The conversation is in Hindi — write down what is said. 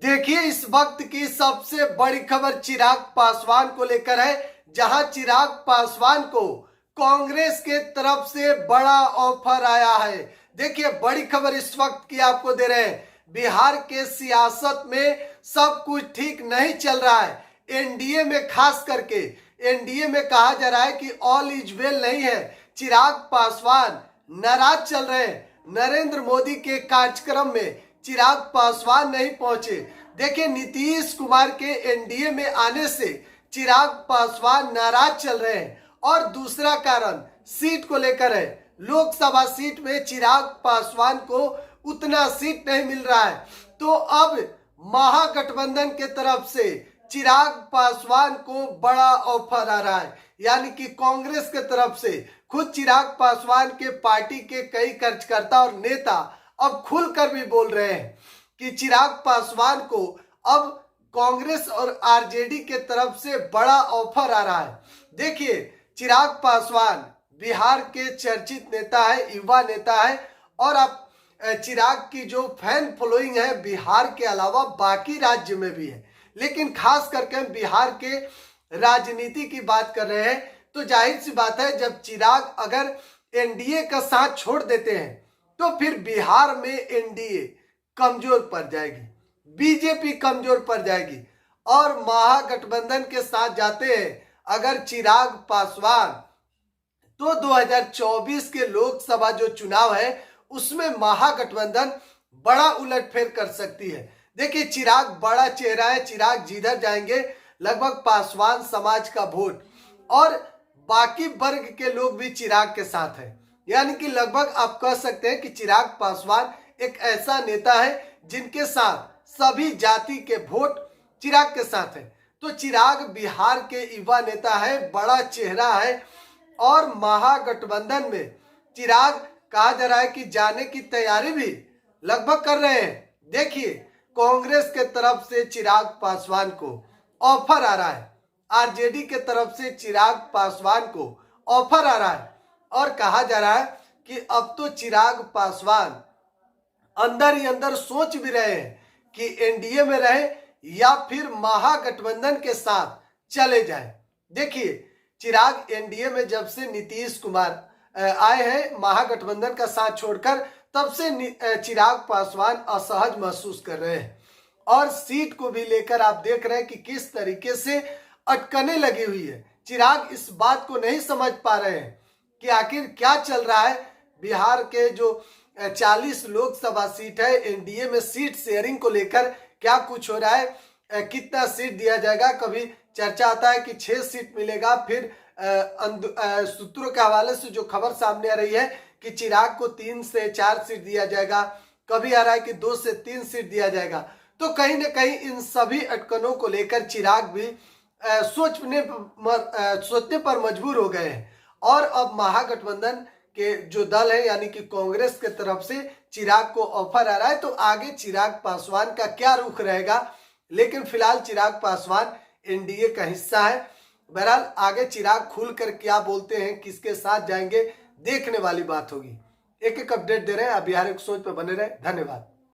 देखिए, इस वक्त की सबसे बड़ी खबर चिराग पासवान को लेकर है, जहां चिराग पासवान को कांग्रेस के तरफ से बड़ा ऑफर आया है। देखिए, बड़ी खबर इस वक्त की आपको दे रहे हैं। बिहार के सियासत में सब कुछ ठीक नहीं चल रहा है। एनडीए में खास करके एनडीए में कहा जा रहा है कि ऑल इज वेल नहीं है। चिराग पासवान नाराज चल रहे हैं। नरेंद्र मोदी के कार्यक्रम में चिराग पासवान नहीं पहुंचे। देखिए, नीतीश कुमार के एनडीए में आने से चिराग पासवान नाराज चल रहे हैं और दूसरा कारण सीट को लेकर है। लोकसभा सीट में चिराग पासवान को उतना सीट नहीं मिल रहा है, तो अब महागठबंधन के तरफ से चिराग पासवान को बड़ा ऑफर आ रहा है। यानी कि कांग्रेस के तरफ से खुद चिराग पासवान के पार्टी के कई कार्यकर्ता और नेता अब खुलकर भी बोल रहे हैं कि चिराग पासवान को अब कांग्रेस और आरजेडी के तरफ से बड़ा ऑफर आ रहा है। देखिए, चिराग पासवान बिहार के चर्चित नेता है, युवा नेता है, और अब चिराग की जो फैन फॉलोइंग है बिहार के अलावा बाकी राज्य में भी है। लेकिन खास करके बिहार के राजनीति की बात कर रहे हैं, तो जाहिर सी बात है, जब चिराग अगर एनडीए का साथ छोड़ देते हैं तो फिर बिहार में एनडीए कमजोर पड़ जाएगी, बीजेपी कमजोर पड़ जाएगी और महागठबंधन के साथ जाते हैं अगर चिराग पासवान, तो 2024 के लोकसभा जो चुनाव है उसमें महागठबंधन बड़ा उलटफेर कर सकती है। देखिए, चिराग बड़ा चेहरा है। चिराग जिधर जाएंगे लगभग पासवान समाज का वोट और बाकी वर्ग के लोग भी चिराग के साथ है। यानी कि लगभग आप कह सकते हैं कि चिराग पासवान एक ऐसा नेता है जिनके साथ सभी जाति के वोट चिराग के साथ है। तो चिराग बिहार के युवा नेता है, बड़ा चेहरा है और महागठबंधन में चिराग कहा जा रहा है कि जाने की तैयारी भी लगभग कर रहे हैं। देखिए, कांग्रेस के तरफ से चिराग पासवान को ऑफर आ रहा है, आरजेडी के तरफ से चिराग पासवान को ऑफर आ रहा है और कहा जा रहा है कि अब तो चिराग पासवान अंदर ही अंदर सोच भी रहे हैं कि एनडीए में रहे या फिर महागठबंधन के साथ चले जाएं। देखिए, चिराग एनडीए में जब से नीतीश कुमार आए हैं महागठबंधन का साथ छोड़कर, तब से चिराग पासवान असहज महसूस कर रहे हैं और सीट को भी लेकर आप देख रहे हैं कि किस तरीके से अटकने लगी हुई है। चिराग इस बात को नहीं समझ पा रहे हैं कि आखिर क्या चल रहा है। बिहार के जो 40 लोकसभा सीट है, एनडीए में सीट शेयरिंग को लेकर क्या कुछ हो रहा है, कितना सीट दिया जाएगा। कभी चर्चा आता है कि 6 सीट मिलेगा, फिर सूत्रों के हवाले से जो खबर सामने आ रही है कि चिराग को 3 से 4 सीट दिया जाएगा, कभी आ रहा है कि 2 से 3 सीट दिया जाएगा। तो कहीं ना कहीं इन सभी अटकनों को लेकर चिराग भी सोचने पर मजबूर हो गए हैं और अब महागठबंधन के जो दल है यानी कि कांग्रेस के तरफ से चिराग को ऑफर आ रहा है। तो आगे चिराग पासवान का क्या रुख रहेगा, लेकिन फिलहाल चिराग पासवान एनडीए का हिस्सा है। बहरहाल आगे चिराग खुलकर क्या बोलते हैं, किसके साथ जाएंगे, देखने वाली बात होगी। एक एक अपडेट दे रहे हैं, आप बिहार एक सोच पर बने रहे। धन्यवाद।